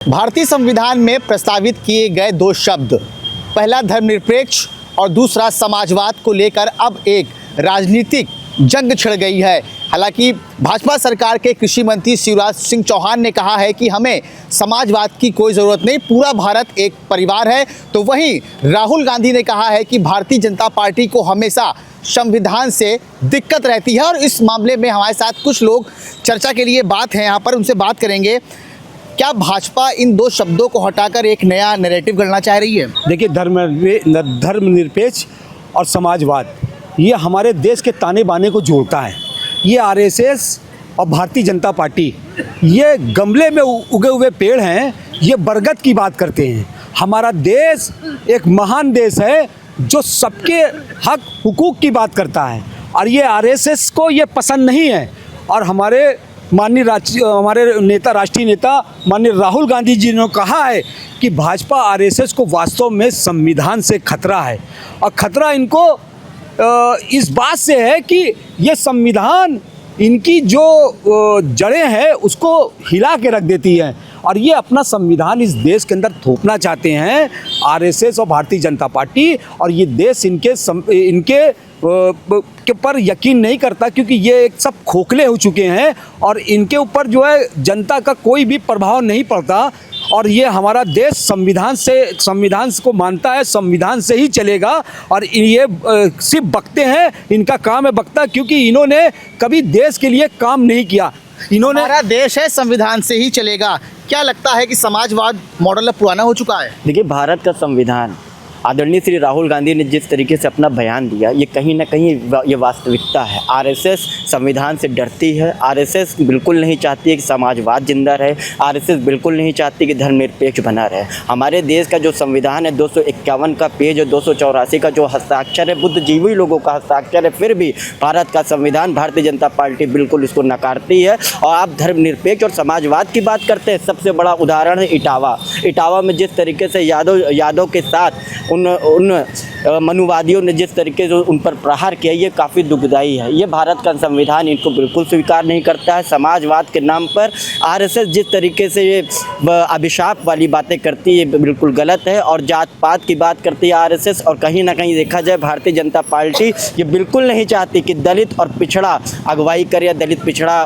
भारतीय संविधान में प्रस्तावित किए गए दो शब्द, पहला धर्मनिरपेक्ष और दूसरा समाजवाद को लेकर अब एक राजनीतिक जंग छिड़ गई है। हालांकि भाजपा सरकार के कृषि मंत्री शिवराज सिंह चौहान ने कहा है कि हमें समाजवाद की कोई ज़रूरत नहीं, पूरा भारत एक परिवार है। तो वहीं राहुल गांधी ने कहा है कि भारतीय जनता पार्टी को हमेशा संविधान से दिक्कत रहती है। और इस मामले में हमारे साथ कुछ लोग चर्चा के लिए बात हैं, यहाँ पर उनसे बात करेंगे। क्या भाजपा इन दो शब्दों को हटाकर एक नया नैरेटिव गढ़ना चाह रही है? देखिए, धर्मनिरपेक्ष और समाजवाद ये हमारे देश के ताने बाने को जोड़ता है। ये आरएसएस और भारतीय जनता पार्टी ये गमले में उगे हुए पेड़ हैं, ये बरगद की बात करते हैं। हमारा देश एक महान देश है जो सबके हक हुकूक की बात करता है, और ये आरएसएस को ये पसंद नहीं है। और हमारे राष्ट्रीय नेता माननीय राहुल गांधी जी ने कहा है कि भाजपा आरएसएस को वास्तव में संविधान से खतरा है, और खतरा इनको इस बात से है कि ये संविधान इनकी जो जड़ें हैं उसको हिला के रख देती है, और ये अपना संविधान इस देश के अंदर थोपना चाहते हैं आरएसएस और भारतीय जनता पार्टी। और ये देश इनके पर यकीन नहीं करता, क्योंकि ये एक सब खोखले हो चुके हैं और इनके ऊपर जो है जनता का कोई भी प्रभाव नहीं पड़ता। और ये हमारा देश संविधान को मानता है, संविधान से ही चलेगा। और ये सिर्फ बकते हैं, इनका काम है बकता, क्योंकि इन्होंने कभी देश के लिए काम नहीं किया। हमारा देश है, संविधान से ही चलेगा। क्या लगता है कि समाजवाद मॉडल अब पुराना हो चुका है? देखिए, भारत का संविधान आदरणीय श्री राहुल गांधी ने जिस तरीके से अपना बयान दिया, ये कहीं ना कहीं ये वास्तविकता है। आरएसएस संविधान से डरती है। आरएसएस बिल्कुल नहीं चाहती है कि समाजवाद जिंदा रहे। आरएसएस बिल्कुल नहीं चाहती कि धर्मनिरपेक्ष बना रहे। हमारे देश का जो संविधान है 251 का पेज और 284 का जो हस्ताक्षर है बुद्धिजीवी लोगों का हस्ताक्षर है, फिर भी भारत का संविधान भारतीय जनता पार्टी बिल्कुल इसको नकारती है। और आप धर्मनिरपेक्ष और समाजवाद की बात करते हैं, सबसे बड़ा उदाहरण है इटावा में जिस तरीके से यादव के साथ उन मनुवादियों ने जिस तरीके से उन पर प्रहार किया, ये काफ़ी दुखदाई है। ये भारत का संविधान इनको बिल्कुल स्वीकार नहीं करता है। समाजवाद के नाम पर आरएसएस जिस तरीके से ये अभिशाप वाली बातें करती है, बिल्कुल गलत है। और जात पात की बात करती है आरएसएस। और कहीं ना कहीं देखा जाए भारतीय जनता पार्टी ये बिल्कुल नहीं चाहती कि दलित और पिछड़ा अगुवाई करे या दलित पिछड़ा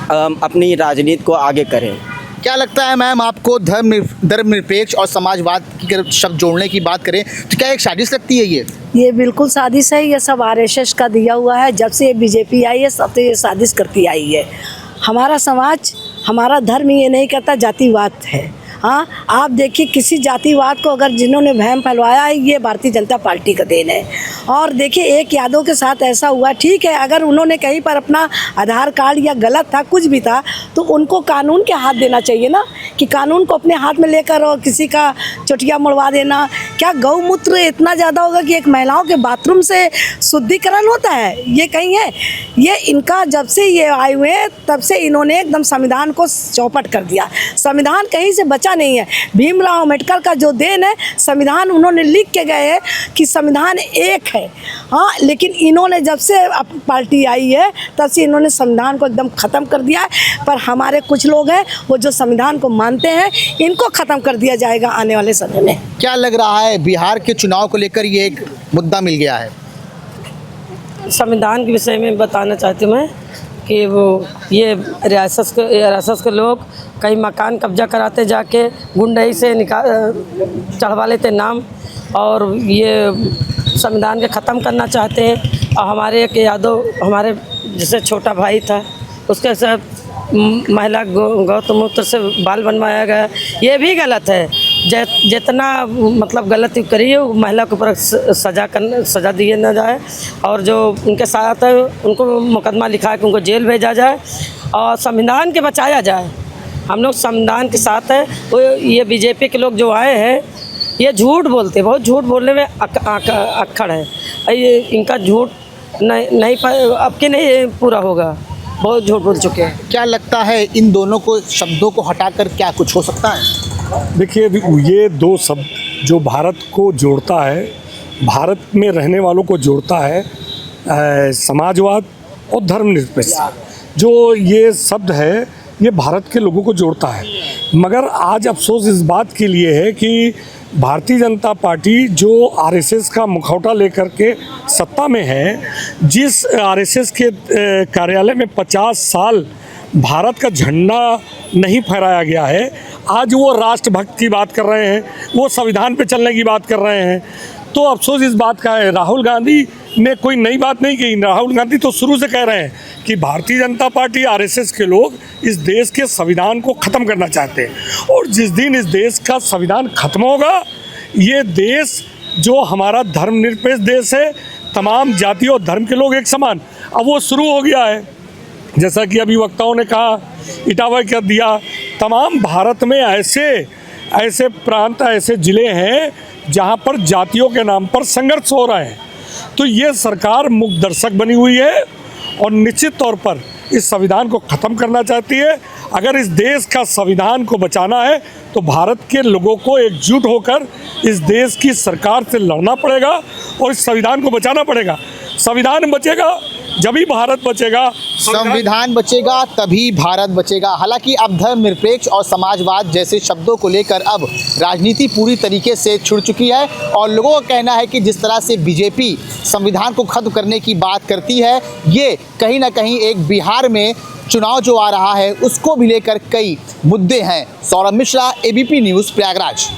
अपनी राजनीति को आगे करे। क्या लगता है मैम आपको, धर्मनिरपेक्ष और समाजवाद की शब्द जोड़ने की बात करें तो क्या एक साजिश लगती है? ये बिल्कुल साजिश है। ये सब आरएसएस का दिया हुआ है। जब से बीजेपी आई है सब तो ये साजिश करती आई है। हमारा समाज, हमारा धर्म ये नहीं कहता जातिवाद है। हाँ, आप देखिए किसी जातिवाद को अगर जिन्होंने वहम फैलवाया है, ये भारतीय जनता पार्टी का देन है। और देखिए, एक यादव के साथ ऐसा हुआ, ठीक है, अगर उन्होंने कहीं पर अपना आधार कार्ड या गलत था, कुछ भी था, तो उनको कानून के हाथ देना चाहिए ना, कि कानून को अपने हाथ में लेकर और किसी का चोटियाँ मुड़वा देना। क्या गौमूत्र इतना ज़्यादा होगा कि एक महिलाओं के बाथरूम से शुद्धिकरण होता है? ये कहीं है? ये इनका जब से ये आए हुए हैं तब से इन्होंने एकदम संविधान को चौपट कर दिया। संविधान कहीं से बचा नहीं है। भीमराव अम्बेडकर का जो देन है, संविधान उन्होंने लिख के गए हैं कि संविधान एक है। हाँ, लेकिन इन्होंने जब से पार्टी आई है तब से इन्होंने संविधान को एकदम ख़त्म कर दिया है। पर हमारे कुछ लोग हैं वो जो संविधान को मानते हैं, इनको ख़त्म कर दिया जाएगा आने वाले समय में। क्या लग रहा है बिहार के चुनाव को लेकर ये एक मुद्दा मिल गया है? संविधान के विषय में बताना चाहती हूँ मैं कि वो ये रियासत के लोग कई मकान कब्जा कराते, जाके गुंडई से चढ़वा लेते नाम, और ये संविधान के ख़त्म करना चाहते हैं। और हमारे एक यादव, हमारे जैसे छोटा भाई था, उसके सब महिला गौतमूत्र से बाल बनवाया गया, ये भी गलत है। जितना मतलब गलती करी है महिला के ऊपर सज़ा दिए ना जाए, और जो उनके साथ है उनको मुकदमा लिखा के उनको जेल भेजा जाए और संविधान के बचाया जाए। हम लोग संविधान के साथ हैं। वो ये बीजेपी के लोग जो आए हैं ये झूठ बोलते, बहुत झूठ बोलने में अक्खड़ है। ये इनका झूठ नहीं अब के नहीं पूरा होगा, बहुत झूठ बोल चुके हैं। क्या लगता है इन दोनों को शब्दों को हटाकर क्या कुछ हो सकता है? देखिए, ये दो शब्द जो भारत को जोड़ता है, भारत में रहने वालों को जोड़ता है, समाजवाद और धर्मनिरपेक्ष, जो ये शब्द है ये भारत के लोगों को जोड़ता है। मगर आज अफसोस इस बात के लिए है कि भारतीय जनता पार्टी जो आरएसएस का मुखौटा लेकर के सत्ता में है, जिस आरएसएस के कार्यालय में 50 साल भारत का झंडा नहीं फहराया गया है, आज वो राष्ट्रभक्त की बात कर रहे हैं, वो संविधान पे चलने की बात कर रहे हैं। तो अफसोस इस बात का है, राहुल गांधी ने कोई नई बात नहीं कही। राहुल गांधी तो शुरू से कह रहे हैं कि भारतीय जनता पार्टी, आरएसएस के लोग इस देश के संविधान को ख़त्म करना चाहते हैं, और जिस दिन इस देश का संविधान ख़त्म होगा, ये देश जो हमारा धर्मनिरपेक्ष देश है, तमाम जाति और धर्म के लोग एक समान, अब वो शुरू हो गया है। जैसा कि अभी वक्ताओं ने कहा, इटावा कर दिया, तमाम भारत में ऐसे प्रांत, ऐसे ज़िले हैं जहाँ पर जातियों के नाम पर संघर्ष हो रहे हैं। तो ये सरकार मुख दर्शक बनी हुई है और निश्चित तौर पर इस संविधान को ख़त्म करना चाहती है। अगर इस देश का संविधान को बचाना है तो भारत के लोगों को एकजुट होकर इस देश की सरकार से लड़ना पड़ेगा और इस संविधान को बचाना पड़ेगा। संविधान बचेगा जब ही भारत बचेगा, संविधान बचेगा तभी भारत बचेगा। हालांकि अब धर्मनिरपेक्ष और समाजवाद जैसे शब्दों को लेकर अब राजनीति पूरी तरीके से छिड़ चुकी है और लोगों का कहना है कि जिस तरह से बीजेपी संविधान को खत्म करने की बात करती है, ये कहीं ना कहीं एक बिहार में चुनाव जो आ रहा है उसको भी लेकर कई मुद्दे हैं। Saurabh Mishra, ABP news, Prayagraj.